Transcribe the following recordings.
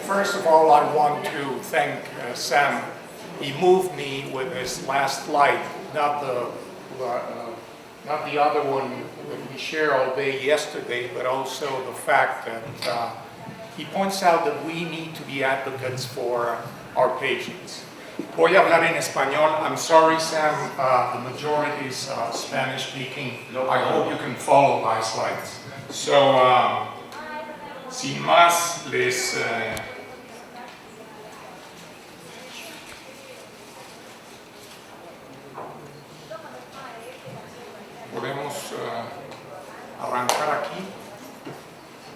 First of all, I want to thank Sam. He moved me with his last slide, not the other one that we shared all day yesterday, but also the fact that he points out that we need to be advocates for our patients. Voy a hablar en español. I'm sorry, Sam, the majority is Spanish speaking. I hope you can follow my slides. So, sin más, les podemos arrancar aquí.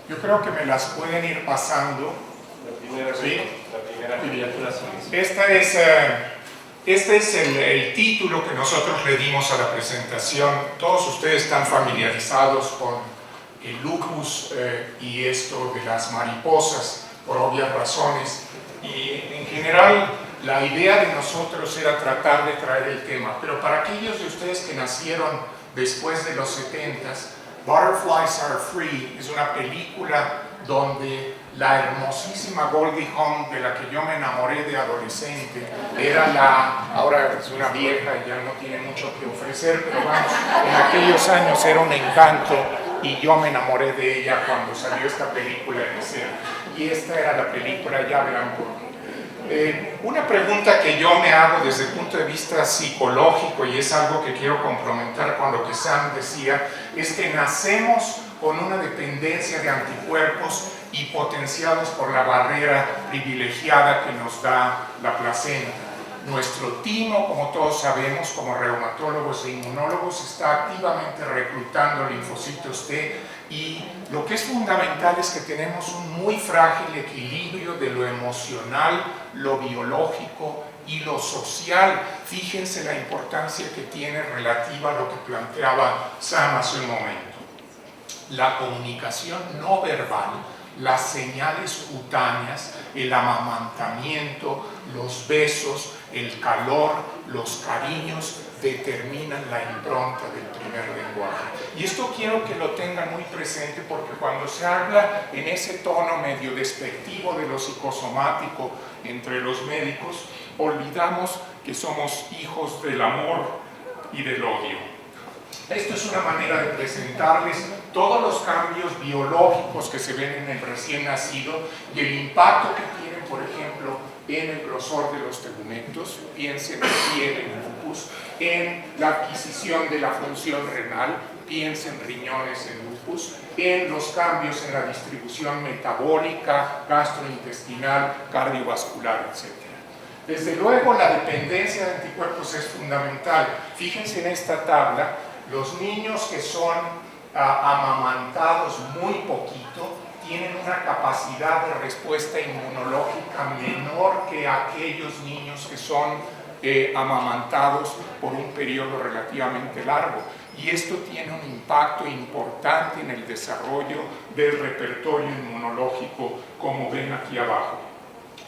Yo creo que me las pueden ir pasando. ¿Sí? La primera Este es el título que nosotros le dimos a la presentación. Todos ustedes están familiarizados con el lupus y esto de las mariposas, por obvias razones. Y en general, la idea de nosotros era tratar de traer el tema. Pero para aquellos de ustedes que nacieron después de los 70s, Butterflies Are Free es una película donde la hermosísima Goldie Hawn, de la que yo me enamoré de adolescente, ahora es una vieja y ya no tiene mucho que ofrecer, pero vamos, en aquellos años era un encanto y yo me enamoré de ella cuando salió esta película en escena. Y esta era la película, ya verán por qué. Una pregunta que yo me hago desde el punto de vista psicológico, y es algo que quiero complementar con lo que Sam decía, es que nacemos con una dependencia de anticuerpos y potenciados por la barrera privilegiada que nos da la placenta. Nuestro timo, como todos sabemos, como reumatólogos e inmunólogos, está activamente reclutando linfocitos T, y lo que es fundamental es que tenemos un muy frágil equilibrio de lo emocional, lo biológico y lo social. Fíjense la importancia que tiene relativa a lo que planteaba Sam hace un momento. La comunicación no verbal, las señales cutáneas, el amamantamiento, los besos, el calor, los cariños determinan la impronta del primer lenguaje. Y esto quiero que lo tengan muy presente, porque cuando se habla en ese tono medio despectivo de lo psicosomático entre los médicos, olvidamos que somos hijos del amor y del odio. Esto es una manera de presentarles todos los cambios biológicos que se ven en el recién nacido y el impacto que tienen, por ejemplo, en el grosor de los tegmentos, piensen en piel, en lupus, en la adquisición de la función renal, piensen en riñones, en lupus, en los cambios en la distribución metabólica, gastrointestinal, cardiovascular, etc. Desde luego, la dependencia de anticuerpos es fundamental. Fíjense en esta tabla, los niños que son amamantados muy poquito tienen una capacidad de respuesta inmunológica menor que aquellos niños que son amamantados por un periodo relativamente largo. Y esto tiene un impacto importante en el desarrollo del repertorio inmunológico, como ven aquí abajo.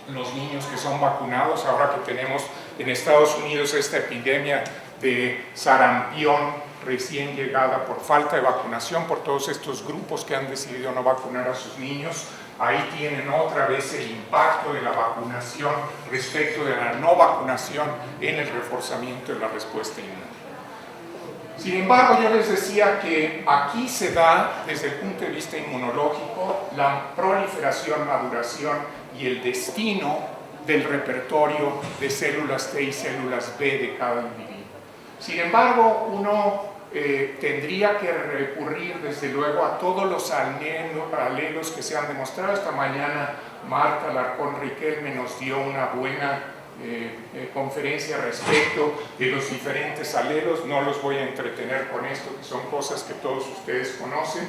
Los niños que son vacunados, ahora que tenemos en Estados Unidos esta epidemia de sarampión recién llegada por falta de vacunación, por todos estos grupos que han decidido no vacunar a sus niños, ahí tienen otra vez el impacto de la vacunación respecto de la no vacunación en el reforzamiento de la respuesta inmune. Sin embargo, yo les decía que aquí se da, desde el punto de vista inmunológico, la proliferación, maduración y el destino del repertorio de células T y células B de cada individuo. Sin embargo, uno tendría que recurrir desde luego a todos los alelos que se han demostrado. Esta mañana Marta Alarcón Riquelme nos dio una buena conferencia respecto de los diferentes alelos. No los voy a entretener con esto, que son cosas que todos ustedes conocen.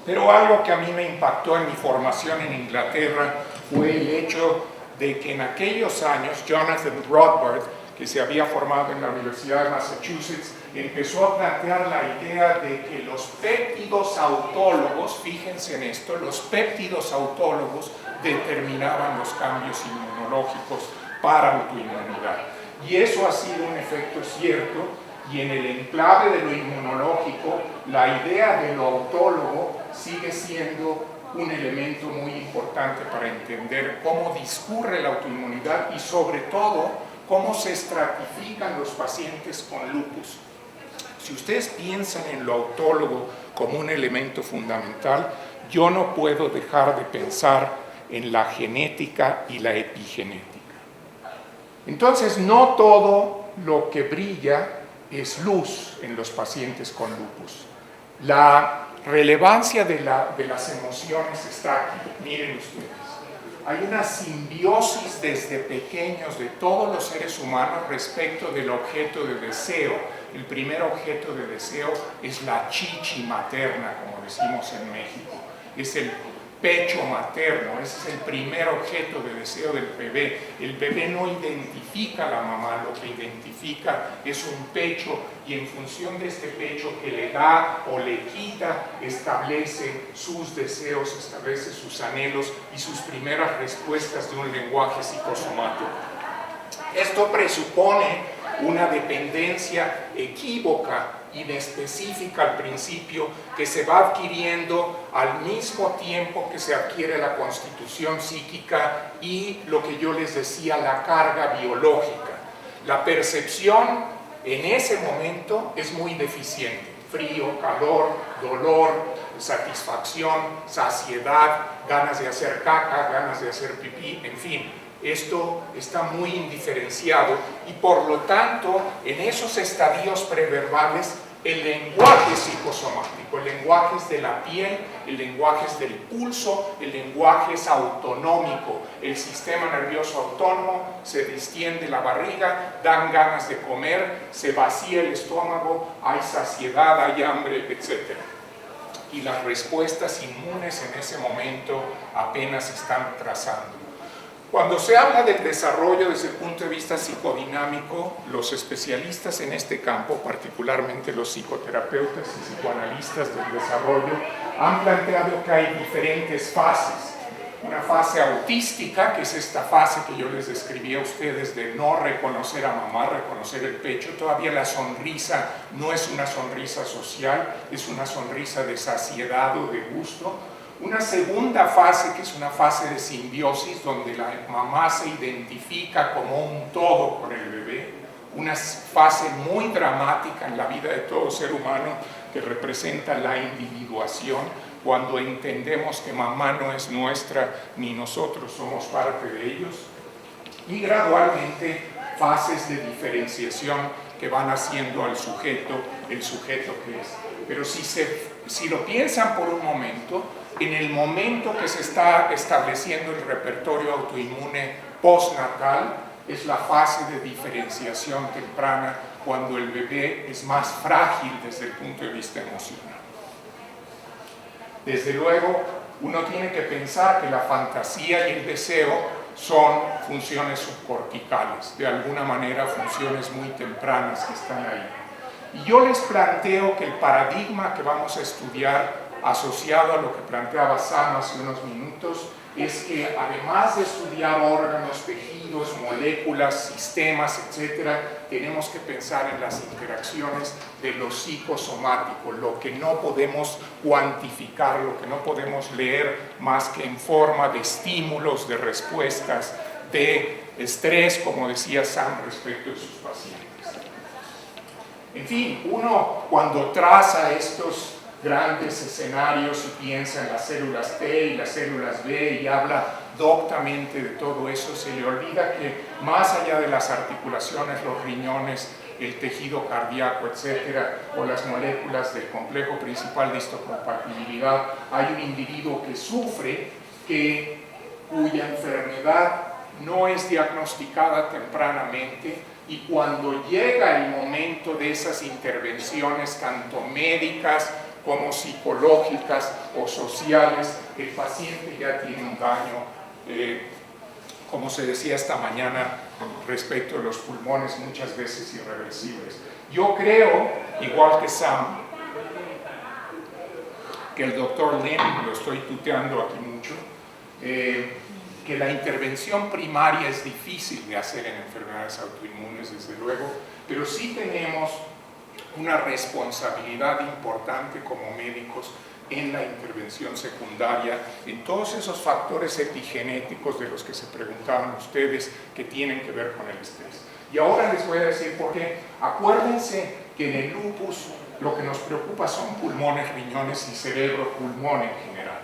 Pero algo que a mí me impactó en mi formación en Inglaterra fue el hecho de que en aquellos años Jonathan Rothbard, que se había formado en la Universidad de Massachusetts, empezó a plantear la idea de que los péptidos autólogos, fíjense en esto, los péptidos autólogos determinaban los cambios inmunológicos para autoinmunidad. Y eso ha sido un efecto cierto, y en el enclave de lo inmunológico, la idea de lo autólogo sigue siendo un elemento muy importante para entender cómo discurre la autoinmunidad y sobre todo cómo se estratifican los pacientes con lupus. Si ustedes piensan en lo autólogo como un elemento fundamental, yo no puedo dejar de pensar en la genética y la epigenética. Entonces, no todo lo que brilla es luz en los pacientes con lupus. La relevancia de las emociones está aquí. Miren ustedes. Hay una simbiosis desde pequeños de todos los seres humanos respecto del objeto de deseo. El primer objeto de deseo es la chichi materna, como decimos en México. Es el pecho materno, ese es el primer objeto de deseo del bebé. El bebé no identifica a la mamá, lo que identifica es un pecho y en función de este pecho que le da o le quita, establece sus deseos, establece sus anhelos y sus primeras respuestas de un lenguaje psicosomático. Esto presupone una dependencia equívoca, inespecífica al principio, que se va adquiriendo al mismo tiempo que se adquiere la constitución psíquica y lo que yo les decía, la carga biológica. La percepción en ese momento es muy deficiente. Frío, calor, dolor, satisfacción, saciedad, ganas de hacer caca, ganas de hacer pipí, en fin. Esto está muy indiferenciado y por lo tanto en esos estadios preverbales el lenguaje psicosomático, el lenguaje es de la piel, el lenguaje es del pulso, el lenguaje es autonómico, el sistema nervioso autónomo, se distiende la barriga, dan ganas de comer, se vacía el estómago, hay saciedad, hay hambre, etc. Y las respuestas inmunes en ese momento apenas se están trazando. Cuando se habla del desarrollo desde el punto de vista psicodinámico, los especialistas en este campo, particularmente los psicoterapeutas y psicoanalistas del desarrollo, han planteado que hay diferentes fases. Una fase autística, que es esta fase que yo les describí a ustedes de no reconocer a mamá, reconocer el pecho. Todavía la sonrisa no es una sonrisa social, es una sonrisa de saciedad o de gusto. Una segunda fase, que es una fase de simbiosis, donde la mamá se identifica como un todo con el bebé. Una fase muy dramática en la vida de todo ser humano que representa la individuación, cuando entendemos que mamá no es nuestra ni nosotros somos parte de ellos. Y gradualmente fases de diferenciación que van haciendo al sujeto el sujeto que es. Pero si lo piensan por un momento, en el momento que se está estableciendo el repertorio autoinmune postnatal, es la fase de diferenciación temprana, cuando el bebé es más frágil desde el punto de vista emocional. Desde luego, uno tiene que pensar que la fantasía y el deseo son funciones subcorticales, de alguna manera funciones muy tempranas que están ahí. Y yo les planteo que el paradigma que vamos a estudiar, asociado a lo que planteaba Sam hace unos minutos, es que además de estudiar órganos, tejidos, moléculas, sistemas, etc., tenemos que pensar en las interacciones de lo psicosomático, lo que no podemos cuantificar, lo que no podemos leer más que en forma de estímulos, de respuestas, de estrés, como decía Sam respecto de sus pacientes. En fin, uno cuando traza estos grandes escenarios y piensa en las células T y las células B y habla doctamente de todo eso, se le olvida que más allá de las articulaciones, los riñones, el tejido cardíaco, etcétera, o las moléculas del complejo principal de histocompatibilidad, hay un individuo que sufre, cuya enfermedad no es diagnosticada tempranamente, y cuando llega el momento de esas intervenciones, tanto médicas como psicológicas o sociales, el paciente ya tiene un daño, como se decía esta mañana, respecto de los pulmones, muchas veces irreversibles. Yo creo, igual que Sam, que el doctor Lin, lo estoy tuteando aquí mucho, que la intervención primaria es difícil de hacer en enfermedades autoinmunes, desde luego, pero sí tenemos una responsabilidad importante como médicos en la intervención secundaria, en todos esos factores epigenéticos de los que se preguntaban ustedes que tienen que ver con el estrés. Y ahora les voy a decir por qué. Acuérdense que en el lupus lo que nos preocupa son pulmones, riñones y cerebro, pulmón en general.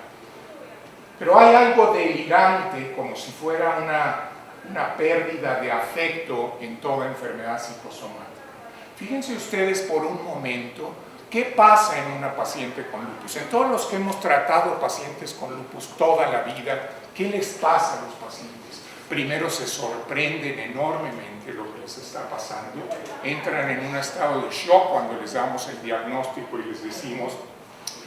Pero hay algo delirante, como si fuera una pérdida de afecto en toda enfermedad psicosomática. Fíjense ustedes por un momento qué pasa en una paciente con lupus. En todos los que hemos tratado pacientes con lupus toda la vida, ¿qué les pasa a los pacientes? Primero se sorprenden enormemente lo que les está pasando, entran en un estado de shock cuando les damos el diagnóstico y les decimos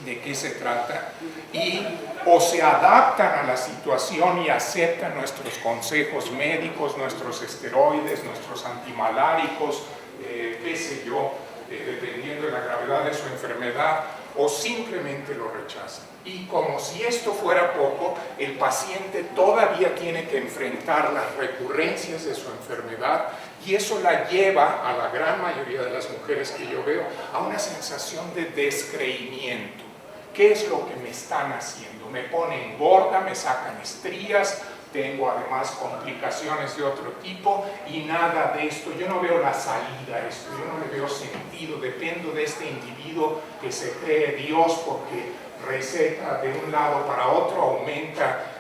de qué se trata, y o se adaptan a la situación y aceptan nuestros consejos médicos, nuestros esteroides, nuestros antimaláricos, qué sé yo, dependiendo de la gravedad de su enfermedad, o simplemente lo rechazan. Y como si esto fuera poco, el paciente todavía tiene que enfrentar las recurrencias de su enfermedad, y eso la lleva a la gran mayoría de las mujeres que yo veo a una sensación de descreimiento. ¿Qué es lo que me están haciendo? Me ponen gorda, me sacan estrías, tengo además complicaciones de otro tipo y nada de esto. Yo no veo la salida a esto, yo no le veo sentido. Dependo de este individuo que se cree Dios porque receta de un lado para otro, aumenta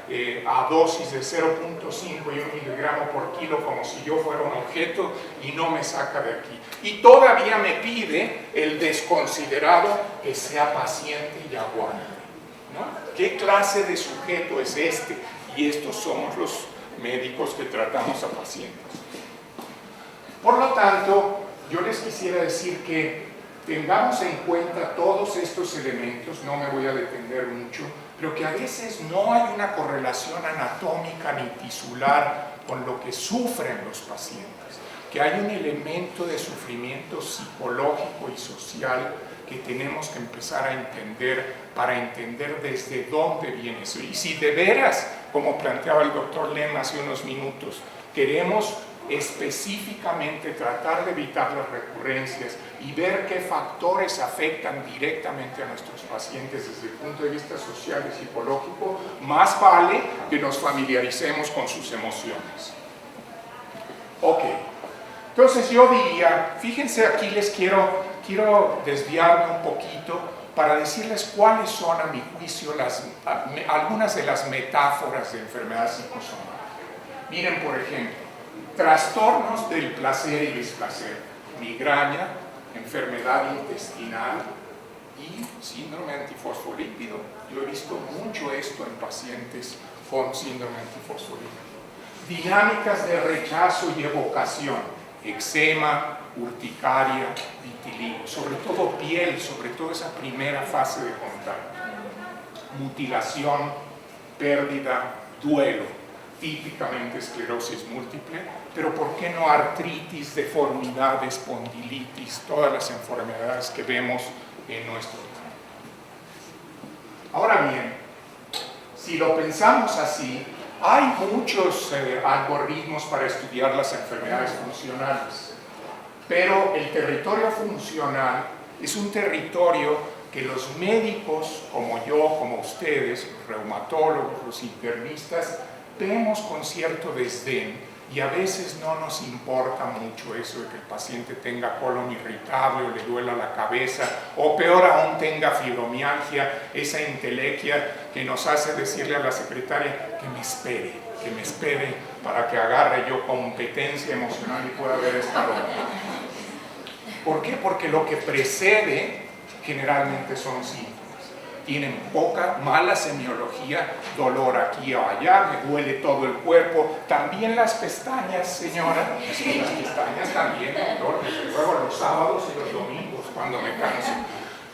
a dosis de 0.5 y 1 miligramo por kilo como si yo fuera un objeto y no me saca de aquí. Y todavía me pide el desconsiderado que sea paciente y aguante, ¿no? ¿Qué clase de sujeto es este? Y estos somos los médicos que tratamos a pacientes. Por lo tanto, yo les quisiera decir que tengamos en cuenta todos estos elementos, no me voy a detener mucho, pero que a veces no hay una correlación anatómica ni tisular con lo que sufren los pacientes, que hay un elemento de sufrimiento psicológico y social que tenemos que empezar a entender para entender desde dónde viene eso. Y si de veras, como planteaba el doctor Lem hace unos minutos, queremos específicamente tratar de evitar las recurrencias y ver qué factores afectan directamente a nuestros pacientes desde el punto de vista social y psicológico, más vale que nos familiaricemos con sus emociones. Ok, entonces yo diría, fíjense aquí les quiero desviarme un poquito para decirles cuáles son a mi juicio algunas de las metáforas de enfermedad psicosomática. Miren, por ejemplo, trastornos del placer y displacer, migraña, enfermedad intestinal y síndrome antifosfolípido. Yo he visto mucho esto en pacientes con síndrome antifosfolípido. Dinámicas de rechazo y evocación, eczema, urticaria, vitiligo, sobre todo piel, sobre todo esa primera fase de contacto. Mutilación, pérdida, duelo, típicamente esclerosis múltiple, pero ¿por qué no artritis, deformidad, espondilitis, todas las enfermedades que vemos en nuestro campo? Ahora bien, si lo pensamos así, hay muchos algoritmos para estudiar las enfermedades funcionales, pero el territorio funcional es un territorio que los médicos, como yo, como ustedes, los reumatólogos, los internistas, vemos con cierto desdén, y a veces no nos importa mucho eso de que el paciente tenga colon irritable o le duela la cabeza, o peor aún tenga fibromialgia, esa entelequia que nos hace decirle a la secretaria que me espere para que agarre yo competencia emocional y pueda ver esta broma. ¿Por qué? Porque lo que precede generalmente son síntomas. Tienen mala semiología, dolor aquí o allá, me duele todo el cuerpo. También las pestañas, señora, sí, las pestañas también, doctor, desde luego los sábados y los domingos cuando me canso.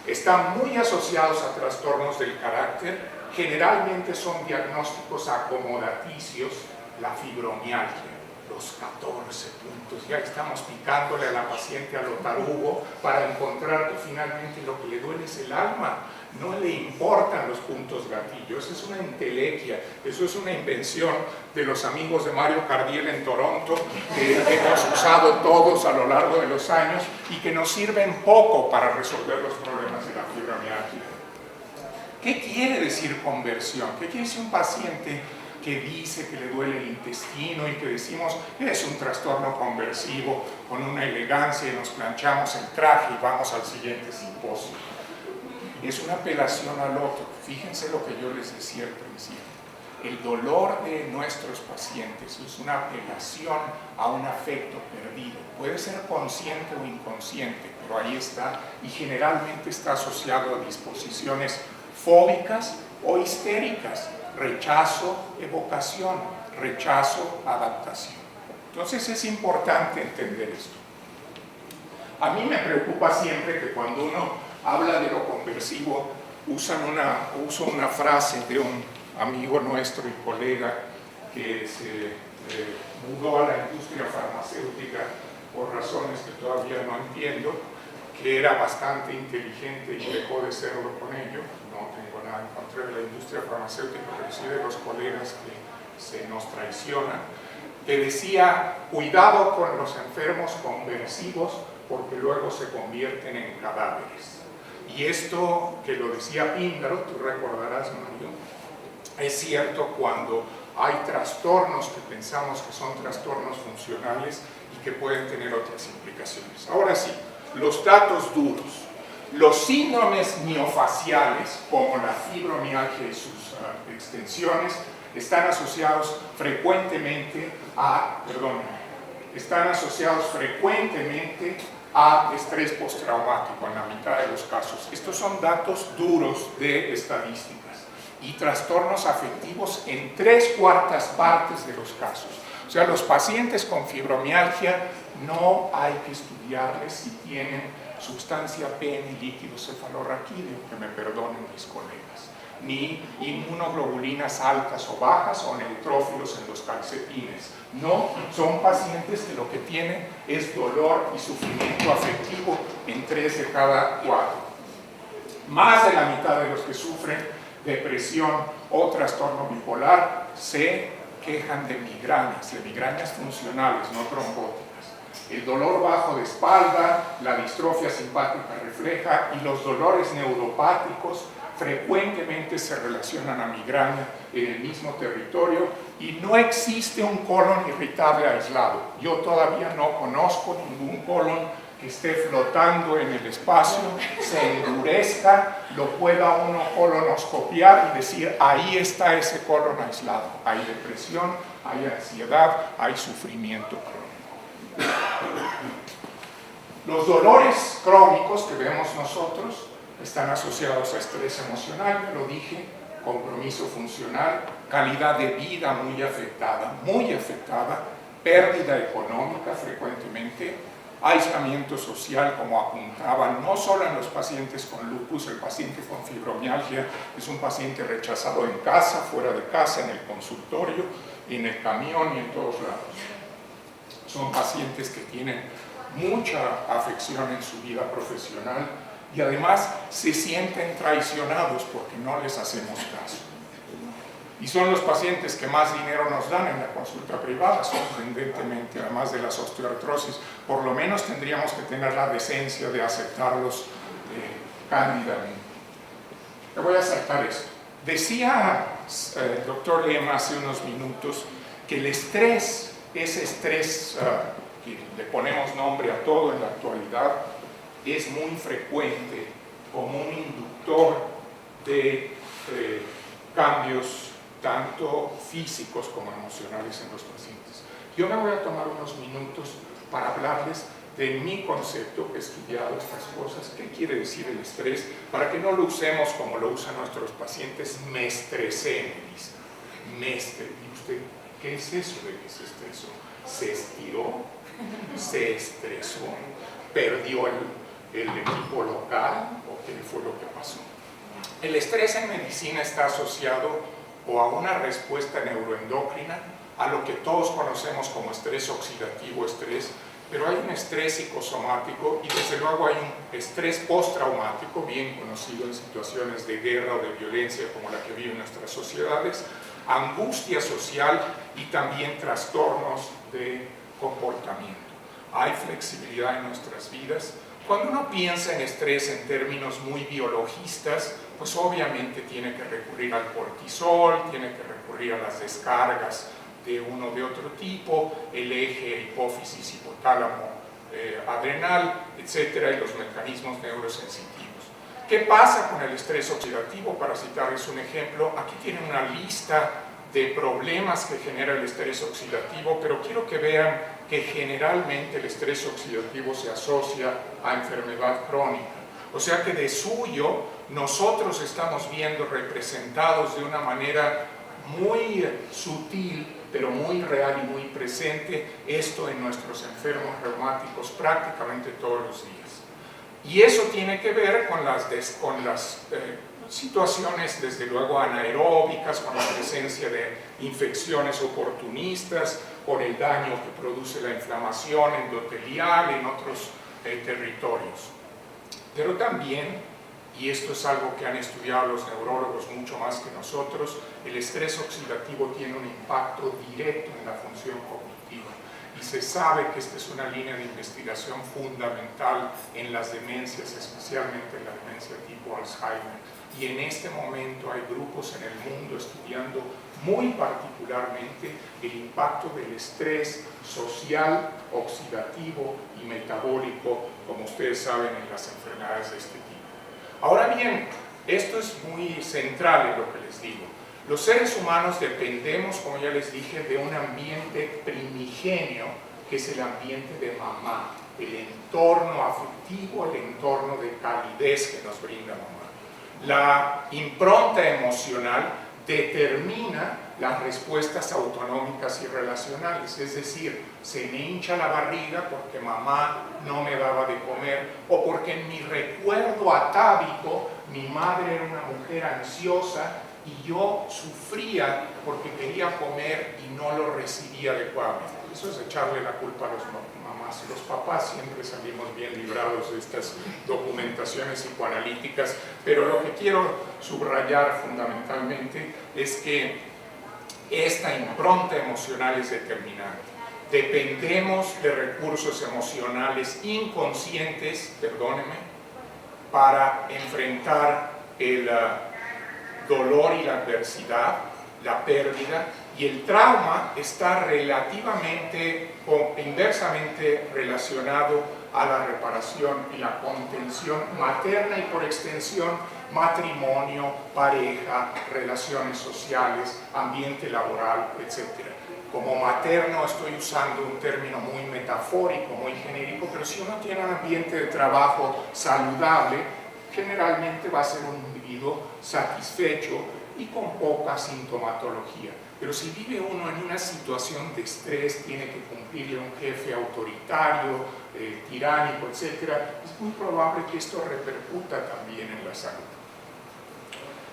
Están muy asociados a trastornos del carácter, generalmente son diagnósticos acomodaticios, la fibromialgia, los 14 puntos, ya estamos picándole a la paciente a lo tarugo para encontrar que finalmente lo que le duele es el alma. No le importan los puntos gatillo, eso es una entelequia, eso es una invención de los amigos de Mario Cardiel en Toronto, que hemos usado todos a lo largo de los años y que nos sirven poco para resolver los problemas de la fibromialgia. ¿Qué quiere decir conversión? ¿Qué quiere decir un paciente que dice que le duele el intestino y que decimos es un trastorno conversivo con una elegancia y nos planchamos el traje y vamos al siguiente simposio? Es una apelación al otro. Fíjense lo que yo les decía al principio. El dolor de nuestros pacientes es una apelación a un afecto perdido. Puede ser consciente o inconsciente, pero ahí está, y generalmente está asociado a disposiciones fóbicas o histéricas, rechazo, evocación, rechazo, adaptación. Entonces es importante entender esto. A mí me preocupa siempre que cuando uno habla de lo conversivo, usa una frase de un amigo nuestro y colega que se mudó a la industria farmacéutica por razones que todavía no entiendo, que era bastante inteligente y dejó de serlo con ello. No tengo nada en contra de la industria farmacéutica, pero sí de los colegas que se nos traicionan, que decía, cuidado con los enfermos conversivos porque luego se convierten en cadáveres. Y esto que lo decía Píndaro, tú recordarás, Mario, es cierto cuando hay trastornos que pensamos que son trastornos funcionales y que pueden tener otras implicaciones. Ahora sí, los datos duros. Los síndromes miofaciales, como la fibromialgia y sus extensiones, están asociados frecuentemente a estrés postraumático en la mitad de los casos. Estos son datos duros de estadísticas. Y trastornos afectivos en 3/4 partes de los casos. O sea, los pacientes con fibromialgia no hay que estudiarles si tienen sustancia P en líquido cefalorraquídeo, que me perdonen mis colegas, ni inmunoglobulinas altas o bajas o neutrófilos en los calcetines. No, son pacientes que lo que tienen es dolor y sufrimiento afectivo en 3 de cada 4. Más de la mitad de los que sufren depresión o trastorno bipolar se quejan de migrañas funcionales, no trombóticas. El dolor bajo de espalda, la distrofia simpática refleja y los dolores neuropáticos frecuentemente se relacionan a migraña en el mismo territorio y no existe un colon irritable aislado. Yo todavía no conozco ningún colon que esté flotando en el espacio, se endurezca, lo pueda uno colonoscopiar y decir, ahí está ese colon aislado. Hay depresión, hay ansiedad, hay sufrimiento crónico. Los dolores crónicos que vemos nosotros están asociados a estrés emocional, ya lo dije, compromiso funcional, calidad de vida muy afectada, pérdida económica frecuentemente, aislamiento social, como apuntaban, no solo en los pacientes con lupus, el paciente con fibromialgia es un paciente rechazado en casa, fuera de casa, en el consultorio, en el camión y en todos lados. Son pacientes que tienen mucha afección en su vida profesional y además se sienten traicionados porque no les hacemos caso. Y son los pacientes que más dinero nos dan en la consulta privada, sorprendentemente, además de las osteoartrosis. Por lo menos tendríamos que tener la decencia de aceptarlos cándidamente. Te voy a saltar esto. Decía el doctor Lema hace unos minutos que el estrés, ese estrés que le ponemos nombre a todo en la actualidad, es muy frecuente como un inductor de cambios tanto físicos como emocionales en los pacientes. Yo me voy a tomar unos minutos para hablarles de mi concepto, que he estudiado estas cosas, qué quiere decir el estrés, para que no lo usemos como lo usan nuestros pacientes. Me estresé, me dicen. ¿Y usted qué es eso de que se estresó? ¿Se estiró? ¿Se estresó? ¿Perdió el equipo local? ¿O qué fue lo que pasó? El estrés en medicina está asociado o a una respuesta neuroendocrina, a lo que todos conocemos como estrés oxidativo, pero hay un estrés psicosomático y desde luego hay un estrés postraumático, bien conocido en situaciones de guerra o de violencia como la que viven nuestras sociedades, angustia social y también trastornos de comportamiento. hay flexibilidad en nuestras vidas. Cuando uno piensa en estrés en términos muy biologistas, pues obviamente tiene que recurrir al cortisol, tiene que recurrir a las descargas de uno de otro tipo, el eje hipófisis, hipotálamo, adrenal, etcétera, y los mecanismos neurosensitivos. ¿Qué pasa con el estrés oxidativo? Para citarles un ejemplo, aquí tienen una lista de problemas que genera el estrés oxidativo, pero quiero que vean que generalmente el estrés oxidativo se asocia a enfermedad crónica. O sea que de suyo nosotros estamos viendo representados de una manera muy sutil, pero muy real y muy presente, esto en nuestros enfermos reumáticos prácticamente todos los días. Y eso tiene que ver con las situaciones, desde luego, anaeróbicas, con la presencia de infecciones oportunistas, con el daño que produce la inflamación endotelial en otros territorios. Pero también, y esto es algo que han estudiado los neurólogos mucho más que nosotros, el estrés oxidativo tiene un impacto directo en la función cognitiva. Y se sabe que esta es una línea de investigación fundamental en las demencias, especialmente en la demencia tipo Alzheimer. Y en este momento hay grupos en el mundo estudiando muy particularmente el impacto del estrés social, oxidativo y metabólico, como ustedes saben, en las enfermedades de este tipo. Ahora bien, esto es muy central en lo que les digo. Los seres humanos dependemos, como ya les dije, de un ambiente primigenio, que es el ambiente de mamá, el entorno afectivo, el entorno de calidez que nos brinda mamá. La impronta emocional determina las respuestas autonómicas y relacionales, es decir, se me hincha la barriga porque mamá no me daba de comer, o porque en mi recuerdo atávico mi madre era una mujer ansiosa y yo sufría porque quería comer y no lo recibía adecuadamente. Eso es echarle la culpa a los mamás. Los papás siempre salimos bien librados de estas documentaciones psicoanalíticas, pero lo que quiero subrayar fundamentalmente es que esta impronta emocional es determinante. Dependemos de recursos emocionales inconscientes, perdónenme, para enfrentar el dolor y la adversidad, la pérdida, y el trauma está relativamente o inversamente relacionado a la reparación y la contención materna y, por extensión, matrimonio, pareja, relaciones sociales, ambiente laboral, etc. Como materno estoy usando un término muy metafórico, muy genérico, pero si uno tiene un ambiente de trabajo saludable, generalmente va a ser un individuo satisfecho y con poca sintomatología. Pero si vive uno en una situación de estrés, tiene que cumplirle a un jefe autoritario, tiránico, etc., es muy probable que esto repercuta también en la salud.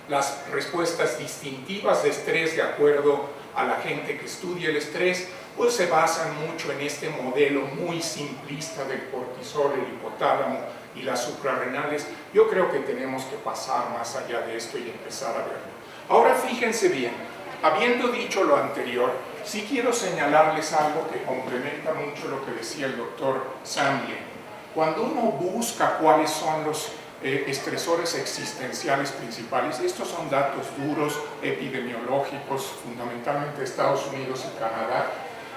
Las respuestas distintivas de estrés, de acuerdo a la gente que estudia el estrés, pues se basan mucho en este modelo muy simplista del cortisol, el hipotálamo y las suprarrenales. Yo creo que tenemos que pasar más allá de esto y empezar a verlo. Ahora fíjense bien, habiendo dicho lo anterior, sí quiero señalarles algo que complementa mucho lo que decía el doctor Sandler. Cuando uno busca cuáles son los estresores existenciales principales, estos son datos duros, epidemiológicos, fundamentalmente de Estados Unidos y Canadá.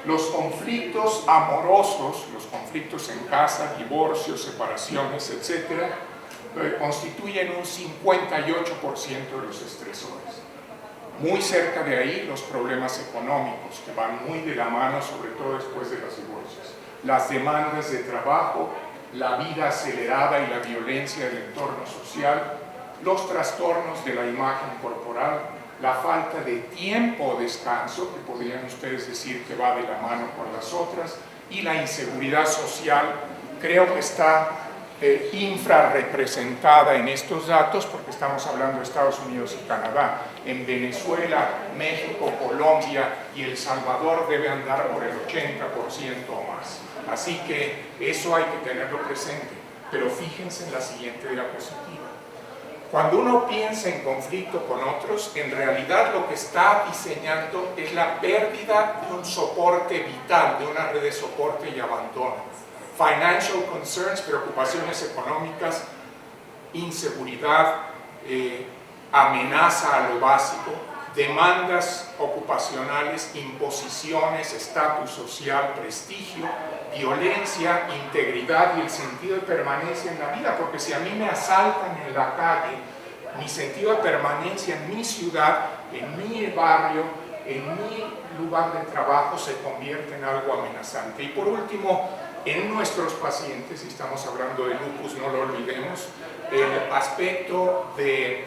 Los conflictos amorosos, los conflictos en casa, divorcios, separaciones, etc., constituyen un 58% de los estresores. Muy cerca de ahí los problemas económicos, que van muy de la mano, sobre todo después de los divorcios. Las demandas de trabajo, la vida acelerada y la violencia del entorno social, los trastornos de la imagen corporal, la falta de tiempo o descanso, que podrían ustedes decir que va de la mano con las otras, y la inseguridad social, creo que está infrarrepresentada en estos datos, porque estamos hablando de Estados Unidos y Canadá. En Venezuela, México, Colombia y El Salvador debe andar por el 80% o más. Así que eso hay que tenerlo presente. Pero fíjense en la siguiente diapositiva. Cuando uno piensa en conflicto con otros, en realidad lo que está diseñando es la pérdida de un soporte vital, de una red de soporte y abandono. financial concerns, preocupaciones económicas, inseguridad, amenaza a lo básico, demandas ocupacionales, imposiciones, estatus social, prestigio, violencia, integridad y el sentido de permanencia en la vida, porque si a mí me asaltan en la calle, mi sentido de permanencia en mi ciudad, en mi barrio, en mi lugar de trabajo se convierte en algo amenazante. Y por último, en nuestros pacientes, y estamos hablando de lupus, no lo olvidemos, el aspecto de,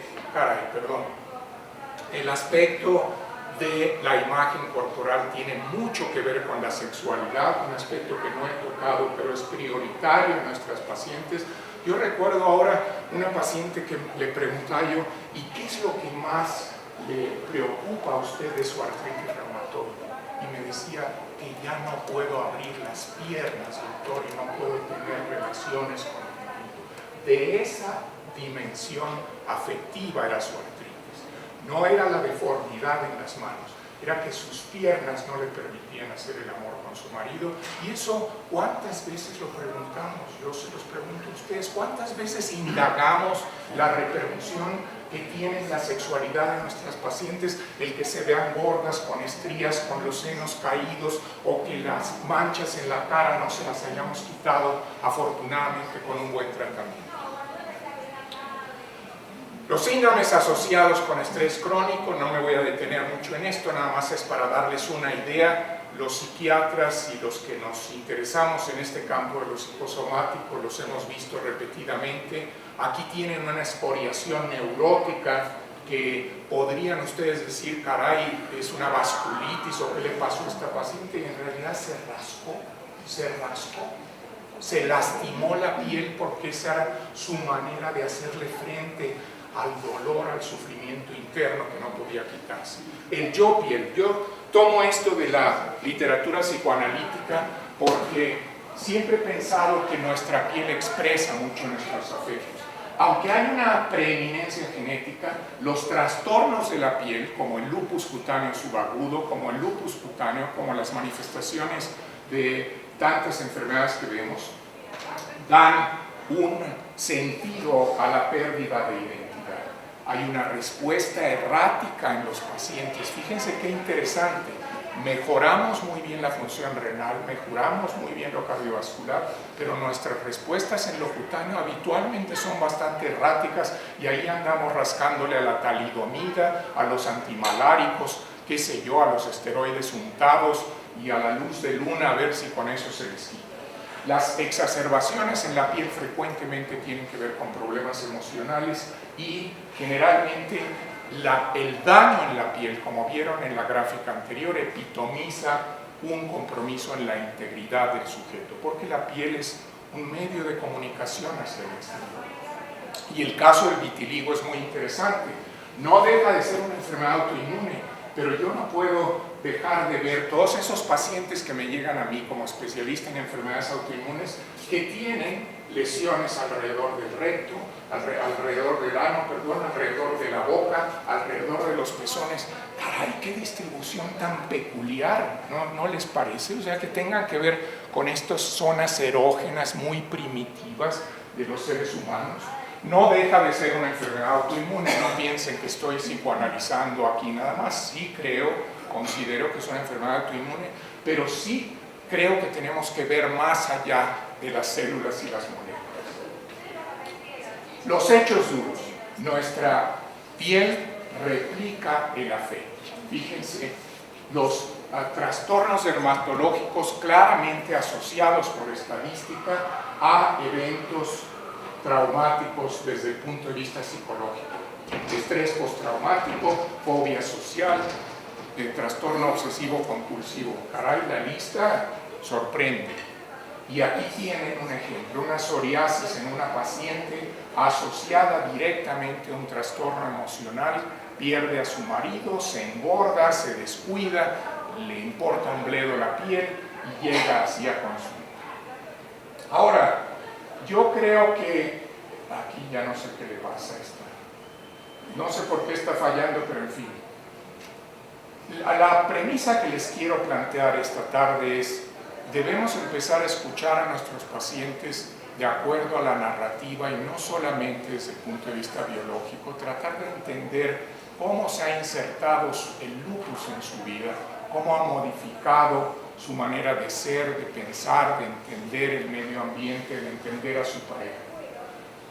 el aspecto de la imagen corporal tiene mucho que ver con la sexualidad, un aspecto que no he tocado, pero es prioritario en nuestras pacientes. Yo recuerdo ahora una paciente que le preguntaba yo, ¿y qué es lo que más le preocupa a usted de su artritis reumatoide? Y me decía que ya no puedo abrir las piernas, doctor, y no puedo tener relaciones con el marido. De esa dimensión afectiva era su artritis. No era la deformidad en las manos, era que sus piernas no le permitían hacer el amor con su marido. Y eso, ¿cuántas veces lo preguntamos? Yo se los pregunto a ustedes, ¿cuántas veces indagamos la repercusión que tiene la sexualidad en nuestras pacientes, el que se vean gordas, con estrías, con los senos caídos, o que las manchas en la cara no se las hayamos quitado, afortunadamente, con un buen tratamiento? Los síndromes asociados con estrés crónico, no me voy a detener mucho en esto, nada más es para darles una idea. Los psiquiatras y los que nos interesamos en este campo de lo psicosomático los hemos visto repetidamente. Aquí tienen una escoriación neurótica que podrían ustedes decir, caray, es una vasculitis o qué le pasó a esta paciente, y en realidad se rascó, se lastimó la piel porque esa era su manera de hacerle frente al dolor, al sufrimiento interno que no podía quitarse. El yo-piel, yo tomo esto de la literatura psicoanalítica porque siempre he pensado que nuestra piel expresa mucho nuestros afectos. Aunque hay una preeminencia genética, los trastornos de la piel, como el lupus cutáneo subagudo, como el lupus cutáneo, como las manifestaciones de tantas enfermedades que vemos, dan un sentido a la pérdida de identidad. Hay una respuesta errática en los pacientes. Fíjense qué interesante. Mejoramos muy bien la función renal, mejoramos muy bien lo cardiovascular, pero nuestras respuestas en lo cutáneo habitualmente son bastante erráticas y ahí andamos rascándole a la talidomida, a los antimaláricos, qué sé yo, a los esteroides untados y a la luz de luna a ver si con eso se les quita. Las exacerbaciones en la piel frecuentemente tienen que ver con problemas emocionales y generalmente el daño en la piel, como vieron en la gráfica anterior, epitomiza un compromiso en la integridad del sujeto, porque la piel es un medio de comunicación hacia el exterior. Y el caso del vitiligo es muy interesante. No deja de ser una enfermedad autoinmune, pero yo no puedo dejar de ver todos esos pacientes que me llegan a mí como especialista en enfermedades autoinmunes que tienen lesiones alrededor del recto, alrededor del ano, alrededor de la boca, alrededor de los pezones. Caray, qué distribución tan peculiar, ¿no les parece? O sea, que tengan que ver con estas zonas erógenas muy primitivas de los seres humanos. No deja de ser una enfermedad autoinmune, no piensen que estoy psicoanalizando aquí nada más. Sí considero que es una enfermedad autoinmune, pero sí creo que tenemos que ver más allá de las células y las moléculas. Los hechos duros. Nuestra piel replica el afecto. Fíjense, los trastornos dermatológicos claramente asociados por estadística a eventos traumáticos desde el punto de vista psicológico. Estrés postraumático, fobia social, trastorno obsesivo compulsivo. Caray, la lista sorprende. Y aquí tienen un ejemplo, una psoriasis en una paciente asociada directamente a un trastorno emocional, pierde a su marido, se engorda, se descuida, le importa un bledo la piel y llega así a consulta. Ahora, yo creo que aquí ya no sé qué le pasa a esta. No sé por qué está fallando, pero en fin. La premisa que les quiero plantear esta tarde es debemos empezar a escuchar a nuestros pacientes de acuerdo a la narrativa y no solamente desde el punto de vista biológico, tratar de entender cómo se ha insertado el lupus en su vida, cómo ha modificado su manera de ser, de pensar, de entender el medio ambiente, de entender a su pareja.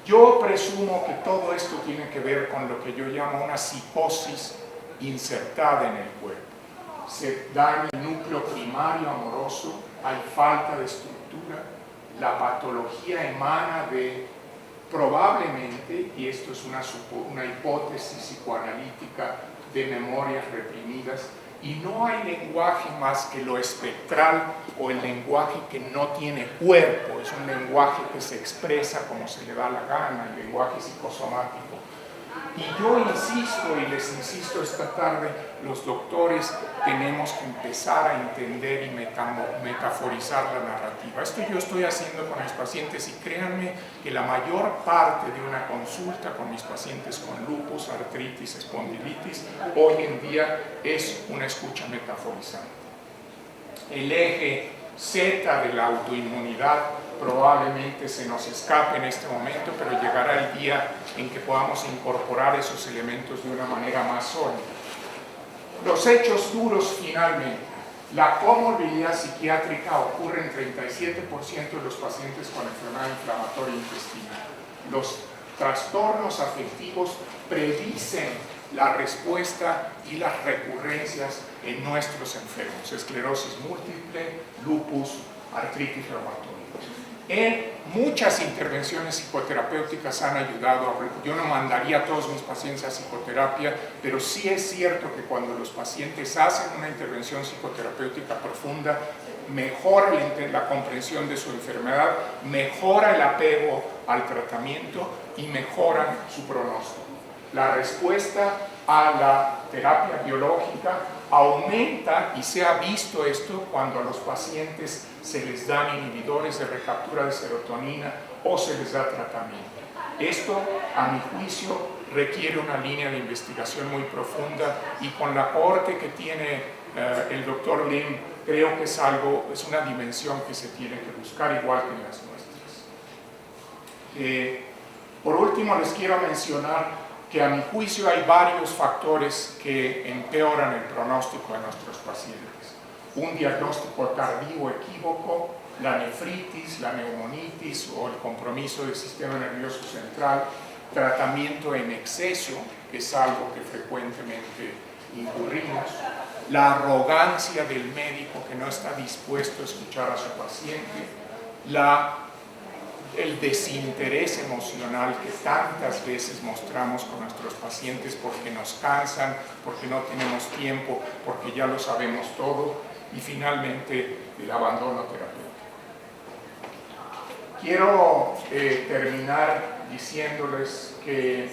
Yo presumo que todo esto tiene que ver con lo que yo llamo una psicosis insertada en el cuerpo. Se da en el núcleo primario amoroso, hay falta de estructura, la patología emana de probablemente, y esto es una hipótesis psicoanalítica, de memorias reprimidas, y no hay lenguaje más que lo espectral o el lenguaje que no tiene cuerpo, es un lenguaje que se expresa como se le da la gana, el lenguaje psicosomático. Y yo insisto y les insisto esta tarde, los doctores tenemos que empezar a entender y metaforizar la narrativa. Esto yo estoy haciendo con mis pacientes y créanme que la mayor parte de una consulta con mis pacientes con lupus, artritis, espondilitis, hoy en día es una escucha metaforizante. El eje Z de la autoinmunidad probablemente se nos escape en este momento, pero llegará el día en que podamos incorporar esos elementos de una manera más sólida. Los hechos duros finalmente. La comorbilidad psiquiátrica ocurre en 37% de los pacientes con enfermedad inflamatoria intestinal. Los trastornos afectivos predicen la respuesta y las recurrencias en nuestros enfermos, esclerosis múltiple, lupus, artritis reumatoide. Muchas intervenciones psicoterapéuticas han ayudado. Yo no mandaría a todos mis pacientes a psicoterapia, pero sí es cierto que cuando los pacientes hacen una intervención psicoterapéutica profunda, mejora la comprensión de su enfermedad, mejora el apego al tratamiento y mejoran su pronóstico. La respuesta a la terapia biológica aumenta, y se ha visto esto cuando a los pacientes se les dan inhibidores de recaptura de serotonina o se les da tratamiento. Esto, a mi juicio, requiere una línea de investigación muy profunda y con la cohorte que tiene el doctor Lim, creo que es una dimensión que se tiene que buscar igual que en las nuestras. Por último, les quiero mencionar que a mi juicio hay varios factores que empeoran el pronóstico de nuestros pacientes. Un diagnóstico tardío equívoco, la nefritis, la neumonitis o el compromiso del sistema nervioso central, tratamiento en exceso, que es algo que frecuentemente incurrimos, la arrogancia del médico que no está dispuesto a escuchar a su paciente, el desinterés emocional que tantas veces mostramos con nuestros pacientes porque nos cansan, porque no tenemos tiempo, porque ya lo sabemos todo, y finalmente el abandono terapéutico. Quiero terminar diciéndoles que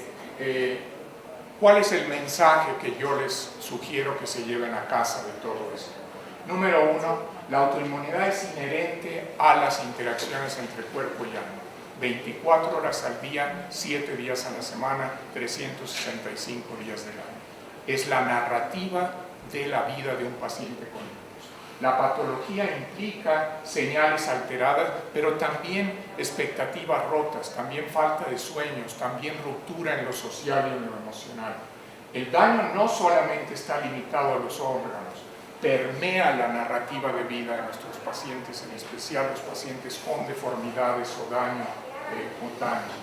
cuál es el mensaje que yo les sugiero que se lleven a casa de todo esto. Número uno, la autoinmunidad es inherente a las interacciones entre cuerpo y alma. 24 horas al día, 7 días a la semana, 365 días del año. Es la narrativa de la vida de un paciente con lupus. La patología implica señales alteradas, pero también expectativas rotas, también falta de sueños, también ruptura en lo social y en lo emocional. El daño no solamente está limitado a los órganos, permea la narrativa de vida de nuestros pacientes, en especial los pacientes con deformidades o daño cutáneo.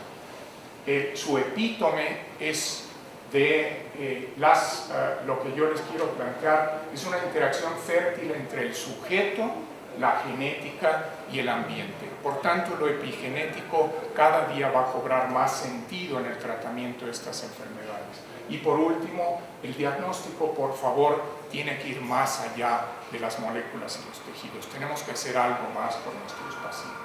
Su epítome es de lo que yo les quiero plantear, es una interacción fértil entre el sujeto, la genética y el ambiente. Por tanto, lo epigenético cada día va a cobrar más sentido en el tratamiento de estas enfermedades. Y por último, el diagnóstico, por favor, tiene que ir más allá de las moléculas y los tejidos. Tenemos que hacer algo más por nuestros pacientes.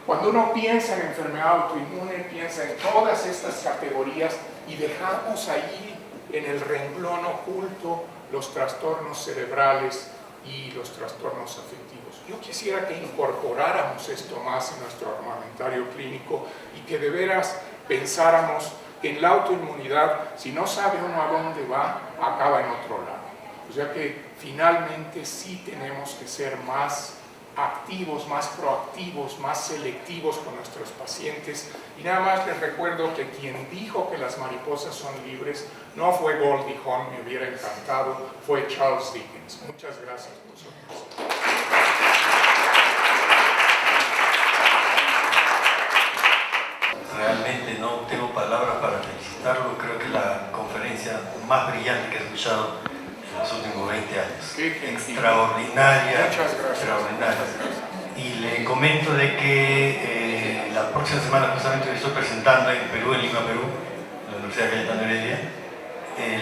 Cuando uno piensa en enfermedad autoinmune, piensa en todas estas categorías y dejamos ahí en el renglón oculto los trastornos cerebrales y los trastornos afectivos. Yo quisiera que incorporáramos esto más en nuestro armamentario clínico y que de veras pensáramos que en la autoinmunidad, si no sabe uno a dónde va, acaba en otro lado. O sea que finalmente sí tenemos que ser más activos, más proactivos, más selectivos con nuestros pacientes. Y nada más les recuerdo que quien dijo que las mariposas son libres no fue Goldie Hawn, me hubiera encantado, fue Charles Dickens. Muchas gracias por su atención. Realmente no tengo palabras para felicitarlo, creo que es la conferencia más brillante que he escuchado en los últimos 20 años. Extraordinaria, extraordinaria. Y le comento de que la próxima semana justamente estoy presentando en Perú, en Lima, Perú, en la Universidad Cayetano Heredia,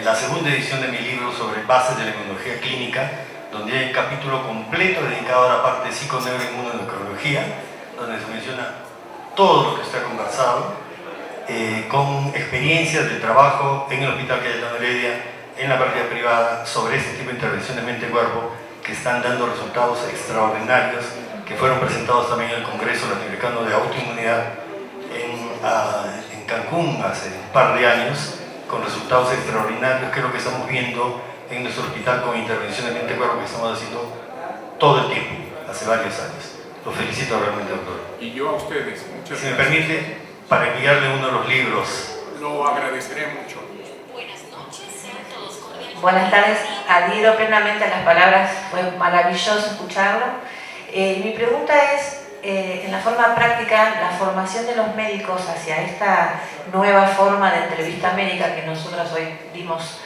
la segunda edición de mi libro sobre bases de la inmunología clínica, donde hay un capítulo completo dedicado a la parte de psiconeuroinmunoendocrinología, donde se menciona todo lo que está conversado, con experiencias de trabajo en el Hospital Cayetano Heredia, en la práctica privada, sobre este tipo de intervenciones mente-cuerpo que están dando resultados extraordinarios, que fueron presentados también en el Congreso Latinoamericano de Autoinmunidad en Cancún hace un par de años, con resultados extraordinarios, que es lo que estamos viendo en nuestro hospital con intervenciones mente-cuerpo que estamos haciendo todo el tiempo, hace varios años. Los felicito realmente, doctor. Y yo a ustedes, muchas gracias. Si me permite, para enviarle uno de los libros. Lo agradeceré mucho. Buenas noches, sean todos cordiales. Buenas tardes, adhiero plenamente a las palabras, fue maravilloso escucharlo. Mi pregunta es, en la forma práctica, la formación de los médicos hacia esta nueva forma de entrevista médica que nosotros hoy dimos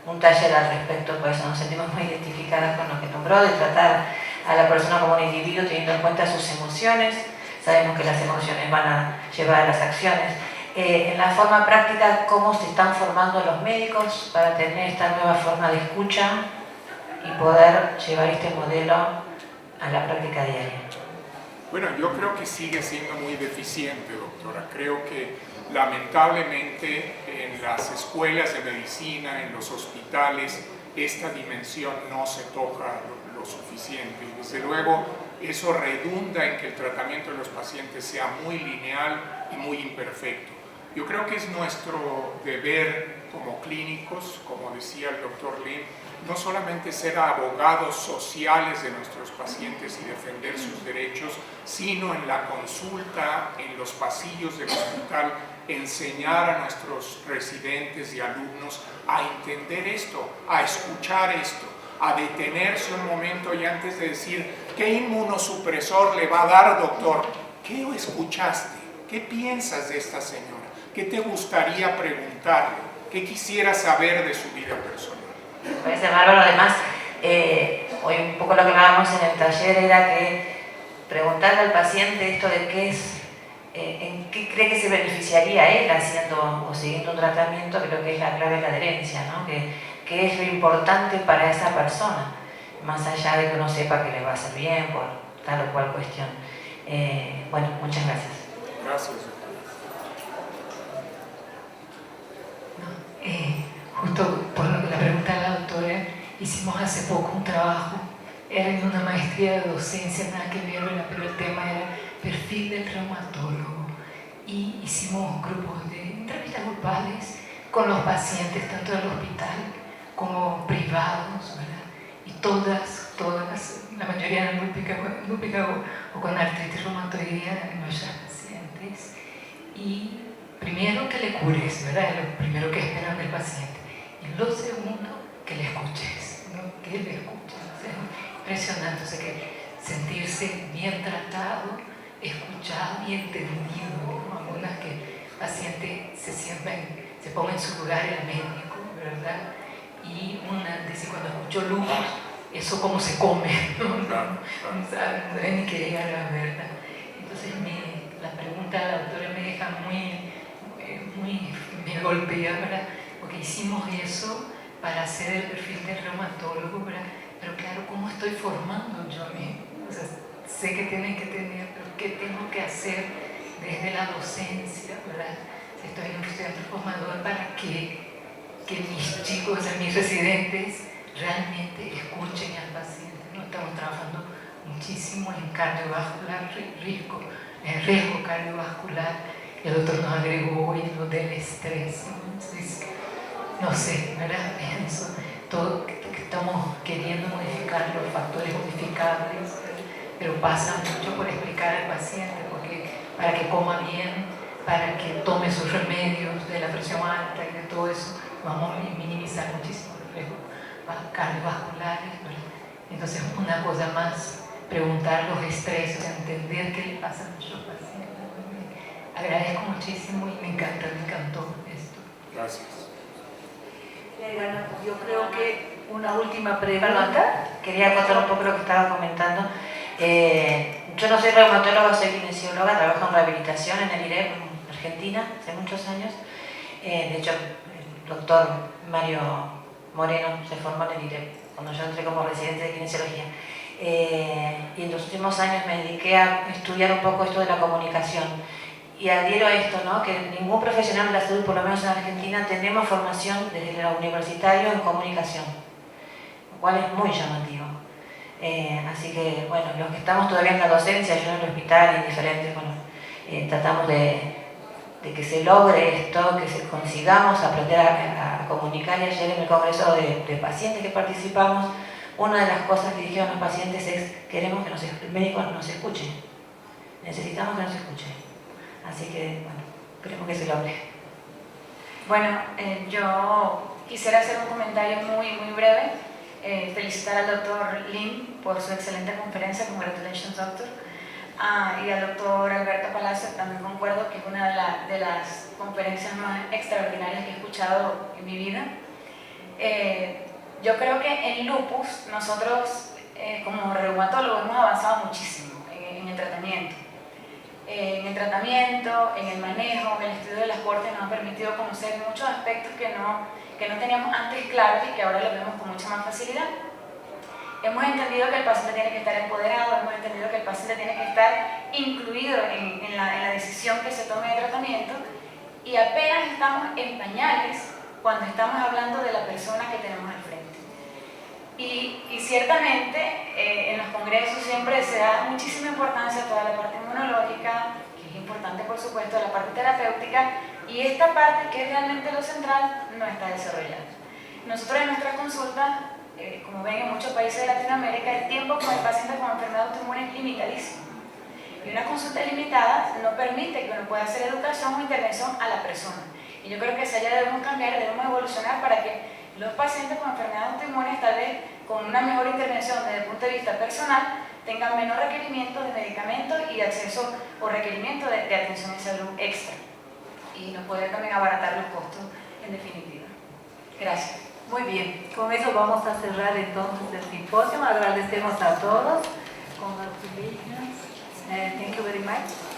un taller al respecto, por eso nos sentimos muy identificadas con lo que nombró, de tratar a la persona como un individuo teniendo en cuenta sus emociones. Sabemos que las emociones van a llevar a las acciones. En la forma práctica, ¿cómo se están formando los médicos para tener esta nueva forma de escucha y poder llevar este modelo a la práctica diaria? Bueno, yo creo que sigue siendo muy deficiente, doctora. Creo que lamentablemente en las escuelas de medicina, en los hospitales, esta dimensión no se toca lo suficiente. Y desde luego eso redunda en que el tratamiento de los pacientes sea muy lineal y muy imperfecto. Yo creo que es nuestro deber como clínicos, como decía el doctor Lim, no solamente ser abogados sociales de nuestros pacientes y defender sus derechos, sino en la consulta, en los pasillos del hospital, enseñar a nuestros residentes y alumnos a entender esto, a escuchar esto, a detenerse un momento y antes de decir, ¿qué inmunosupresor le va a dar, doctor? ¿Qué escuchaste? ¿Qué piensas de esta señora? ¿Qué te gustaría preguntarle? ¿Qué quisiera saber de su vida personal? Me parece bárbaro. Además, hoy un poco lo que hablábamos en el taller era que preguntarle al paciente esto de qué es, en qué cree que se beneficiaría él haciendo o siguiendo un tratamiento, creo que es la clave de la adherencia, ¿no? Que es lo importante para esa persona, más allá de que uno sepa que le va a hacer bien por tal o cual cuestión. Bueno, muchas gracias. Gracias. Justo por lo que la pregunta de la doctora, hicimos hace poco un trabajo, era en una maestría de docencia, nada que ver, pero el tema era perfil del reumatólogo, y hicimos grupos de entrevistas grupales con los pacientes, tanto del hospital como privados, ¿verdad? Y todas, la mayoría eran lúpicas o con artritis reumatoidea en nuestras pacientes. Y primero que le cures, ¿verdad? Lo primero que esperan del paciente. Y lo segundo, que le escuches, ¿no? Que le escuches. O sea, impresionante, o sea, que sentirse bien tratado, escuchado y entendido, ¿no? Algunas que el paciente se ponga en su lugar el médico, ¿verdad? Y una dice, cuando escucho lupus, eso cómo se come, ¿no? No sabe ni qué llegar a la verdad. Entonces la pregunta de la doctora me deja me golpea, ¿verdad? Porque hicimos eso para hacer el perfil del reumatólogo, ¿verdad? Pero claro, ¿cómo estoy formando yo a mí? O sea, sé que tienen que tener, pero ¿qué tengo que hacer desde la docencia, ¿verdad? Estoy en un estudiante formador para que mis chicos, o sea, mis residentes, realmente escuchen al paciente, ¿no? Estamos trabajando muchísimo en cardiovascular, riesgo cardiovascular. El doctor nos agregó hoy lo del estrés, ¿no? Entonces, no sé, ¿verdad? Pienso, todo que estamos queriendo modificar los factores modificables, pero pasa mucho por explicar al paciente, porque para que coma bien, para que tome sus remedios de la presión alta y de todo eso, vamos a minimizar muchísimo los riesgos cardiovasculares, ¿verdad? Entonces, una cosa más, preguntar los estreses, entender qué le pasa a nuestros pacientes. Agradezco muchísimo y me encantó esto. Gracias. Bueno, yo creo que una última pregunta. Quería contar un poco lo que estaba comentando. Yo no soy reumatóloga, soy kinesióloga, trabajo en rehabilitación en el IREP, en Argentina, hace muchos años. De hecho, el doctor Mario Moreno se formó en el IREP cuando yo entré como residente de kinesiología. Y en los últimos años me dediqué a estudiar un poco esto de la comunicación. Y adhiero a esto, ¿no? Que ningún profesional de la salud, por lo menos en Argentina, tenemos formación desde lo universitario en comunicación, lo cual es muy llamativo. Así que, bueno, los que estamos todavía en la docencia, yo en el hospital y diferentes, bueno, tratamos de que se logre esto, que consigamos aprender a comunicar. Y ayer en el congreso de pacientes que participamos, una de las cosas que dijeron los pacientes es: queremos que el médico nos escuche, necesitamos que nos escuche. Así que, bueno, esperemos que se logre. Bueno, yo quisiera hacer un comentario muy breve. Felicitar al doctor Lin por su excelente conferencia, congratulations doctor, y al doctor Alberto Palacio. También concuerdo que es una de las conferencias más extraordinarias que he escuchado en mi vida. Yo creo que en lupus nosotros como reumatólogos hemos avanzado muchísimo en el tratamiento. En el manejo, en el estudio de las cortes nos ha permitido conocer muchos aspectos que no teníamos antes claros y que ahora los vemos con mucha más facilidad. Hemos entendido que el paciente tiene que estar empoderado, hemos entendido que el paciente tiene que estar incluido en la decisión que se tome de tratamiento, y apenas estamos en pañales cuando estamos hablando de la persona que tenemos al frente. Y ciertamente en los congresos siempre se da muchísima importancia a toda la parte inmunológica, que es importante por supuesto, la parte terapéutica, y esta parte que es realmente lo central no está desarrollada. Nosotros en nuestra consulta, como ven en muchos países de Latinoamérica, el tiempo con el paciente con enfermedad autoinmune es limitadísimo. Y una consulta limitada no permite que uno pueda hacer educación o intervención a la persona. Y yo creo que si allá debemos cambiar, debemos evolucionar para que los pacientes con enfermedad autoinmune, tal vez con una mejor intervención desde el punto de vista personal, tengan menos requerimientos de medicamentos y acceso o requerimiento de atención en salud extra. Y nos puede también abaratar los costos en definitiva. Gracias. Muy bien, con eso vamos a cerrar entonces el simposio. Agradecemos a todos. Congratulations. Thank you very much.